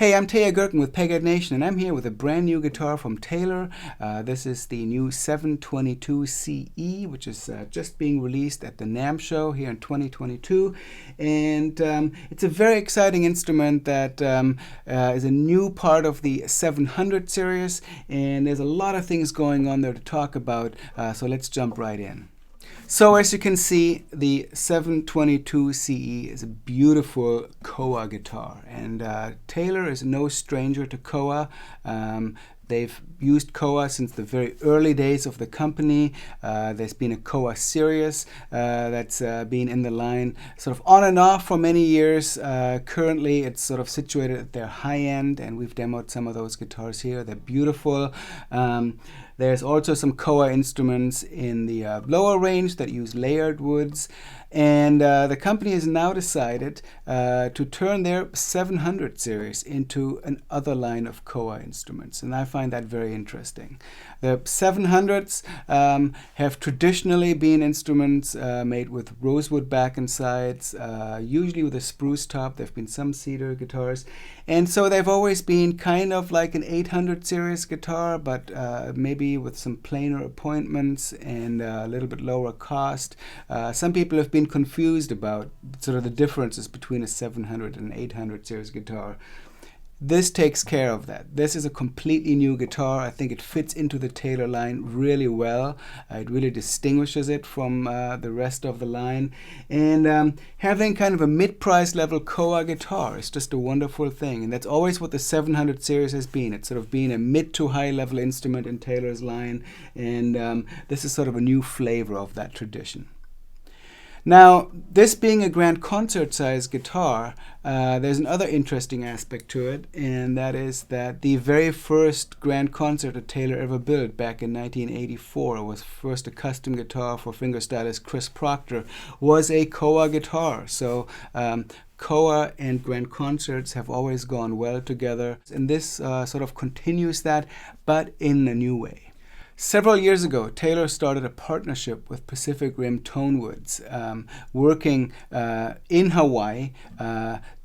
Hey, I'm Teja Gerken with Peghead Nation, and I'm here with a brand new guitar from Taylor. This is the new 722 CE, which is just being released at the NAMM show here in 2022. And it's a very exciting instrument that is a new part of the 700 series, and there's a lot of things going on there to talk about, so let's jump right in. So as you can see, the 722 CE is a beautiful koa guitar, and Taylor is no stranger to koa. They've used koa since the very early days of the company. There's been a koa series that's been in the line sort of on and off for many years. Currently, it's sort of situated at their high end, and we've demoed some of those guitars here. They're beautiful. There's also some koa instruments in the lower range that use layered woods. And the company has now decided to turn their 700 series into another line of koa instruments. And I find that very interesting. The 700s have traditionally been instruments made with rosewood back and sides, usually with a spruce top. There have been some cedar guitars. And so they've always been kind of like an 800 series guitar, but maybe with some plainer appointments and a little bit lower cost. Some people have been confused about sort of the differences between a 700 and an 800 series guitar. This takes care of that. This is a completely new guitar. I think it fits into the Taylor line really well. It really distinguishes it from the rest of the line. And having kind of a mid-price level koa guitar is just a wonderful thing. And that's always what the 700 series has been. It's sort of been a mid to high level instrument in Taylor's line. And this is sort of a new flavor of that tradition. Now, this being a grand concert size guitar, there's another interesting aspect to it, and that is that the very first grand concert that Taylor ever built back in 1984 was first a custom guitar for fingerstylist Chris Proctor, was a koa guitar. So koa and grand concerts have always gone well together, and this sort of continues that, but in a new way. Several years ago, Taylor started a partnership with Pacific Rim Tonewoods, working in Hawaii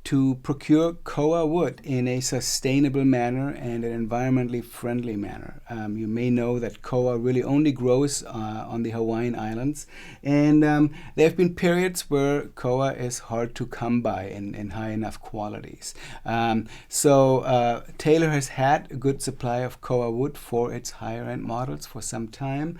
to procure koa wood in a sustainable manner and an environmentally friendly manner. You may know that koa really only grows on the Hawaiian Islands, and there have been periods where koa is hard to come by in high enough qualities. So Taylor has had a good supply of koa wood for its higher end models for some time,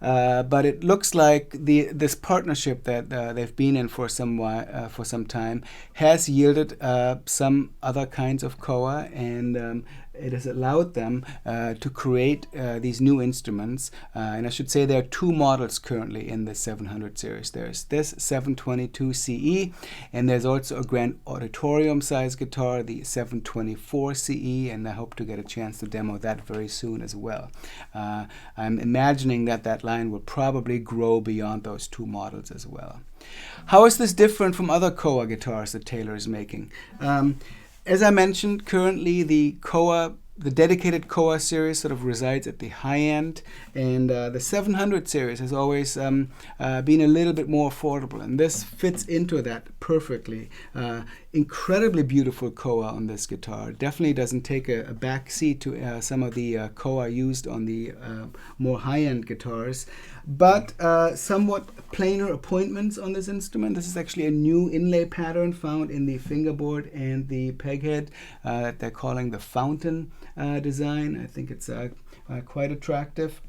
but it looks like this partnership that they've been in for some time has yielded some other kinds of koa, and it has allowed them to create these new instruments. And I should say there are two models currently in the 700 series. There's this 722 CE, and there's also a grand auditorium size guitar, the 724 CE, and I hope to get a chance to demo that very soon as well. I'm imagining that that line will probably grow beyond those two models as well. How is this different from other koa guitars that Taylor is making? As I mentioned, currently the dedicated koa series sort of resides at the high end, and the 700 series has always been a little bit more affordable, and this fits into that perfectly. Incredibly beautiful koa on this guitar. Definitely doesn't take a back seat to some of the koa used on the more high-end guitars, but somewhat plainer appointments on this instrument. This is actually a new inlay pattern found in the fingerboard and the peghead that they're calling the fountain design. I think it's quite attractive.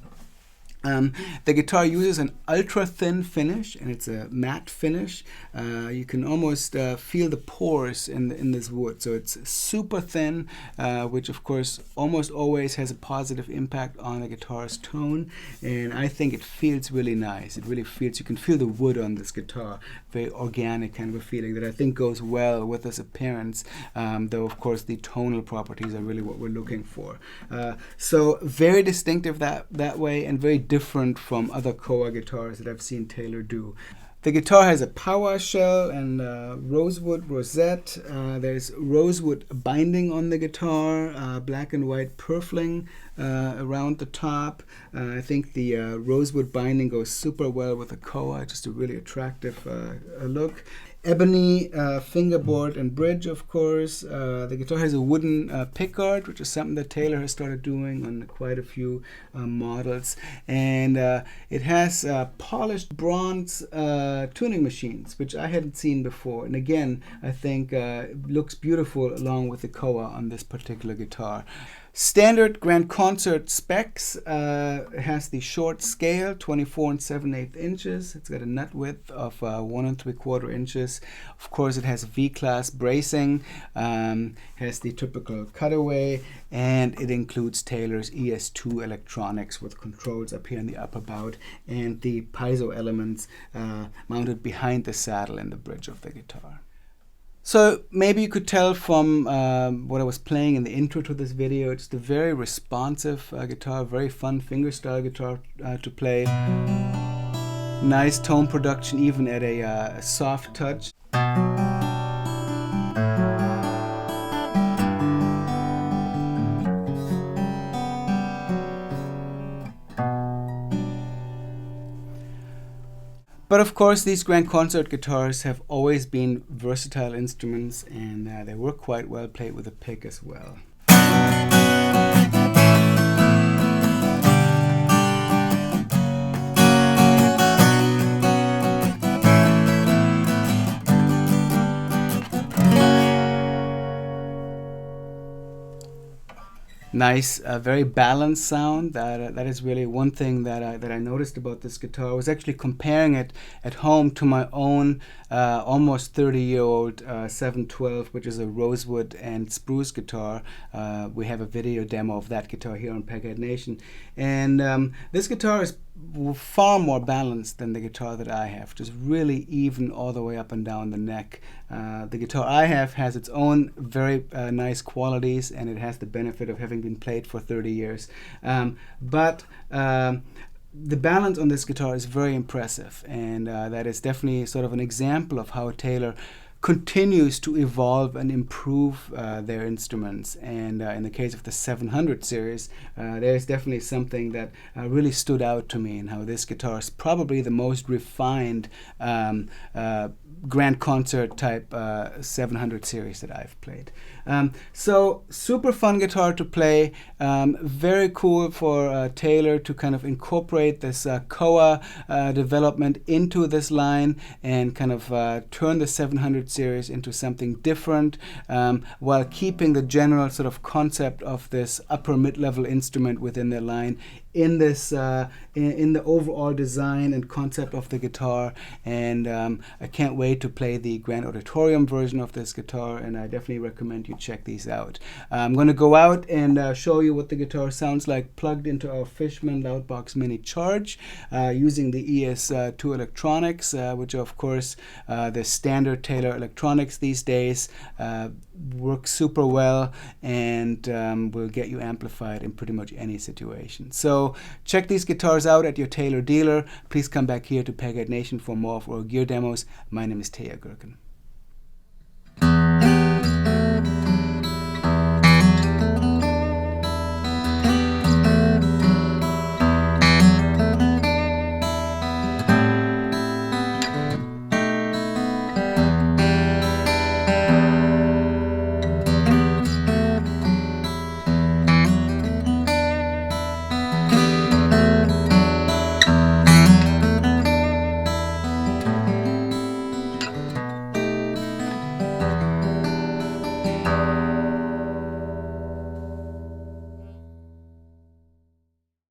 The guitar uses an ultra-thin finish, and it's a matte finish. You can almost feel the pores in this wood. So it's super thin, which of course almost always has a positive impact on a guitar's tone. And I think it feels really nice. It really feels, you can feel the wood on this guitar. Very organic kind of a feeling that I think goes well with this appearance, though of course the tonal properties are really what we're looking for. So very distinctive that way, and very different from other koa guitars that I've seen Taylor do. The guitar has a power shell and rosewood rosette. There's rosewood binding on the guitar, black and white purfling around the top. I think the rosewood binding goes super well with the koa, just a really attractive look. Ebony fingerboard and bridge, of course. The guitar has a wooden pickguard, which is something that Taylor has started doing on quite a few models. And it has polished bronze tuning machines, which I hadn't seen before. And again, I think looks beautiful along with the koa on this particular guitar. Standard grand concert specs. Has the short scale, 24 7/8 inches. It's got a nut width of 1 3/4 inches. Of course, it has V-class bracing, has the typical cutaway, and it includes Taylor's ES2 electronics with controls up here in the upper bout and the piezo elements mounted behind the saddle and the bridge of the guitar. So maybe you could tell from what I was playing in the intro to this video, it's a very responsive guitar, very fun fingerstyle guitar to play. Nice tone production even at a soft touch. But of course, these grand concert guitars have always been versatile instruments, and they work quite well played with a pick as well. Nice, very balanced sound. That is really one thing that I noticed about this guitar. I was actually comparing it at home to my own almost 30-year-old 712, which is a rosewood and spruce guitar. We have a video demo of that guitar here on Peghead Nation, and this guitar is far more balanced than the guitar that I have, just really even all the way up and down the neck. The guitar I have has its own very nice qualities, and it has the benefit of having been played for 30 years. But the balance on this guitar is very impressive, and that is definitely sort of an example of how Taylor continues to evolve and improve their instruments. And in the case of the 700 series, there's definitely something that really stood out to me in how this guitar is probably the most refined grand concert type 700 series that I've played. So super fun guitar to play, very cool for Taylor to kind of incorporate this koa development into this line and kind of turn the 700 series into something different, while keeping the general sort of concept of this upper mid-level instrument within their line in this in the overall design and concept of the guitar. And I can't wait to play the Grand Auditorium version of this guitar, and I definitely recommend you check these out. I'm going to go out and show you what the guitar sounds like plugged into our Fishman Loudbox Mini Charge using the ES2 electronics, which are of course the standard Taylor electronics these days. Works super well and will get you amplified in pretty much any situation. So check these guitars out at your Taylor dealer. Please come back here to Peghead Nation for more of our gear demos. My name is Teja Gerken.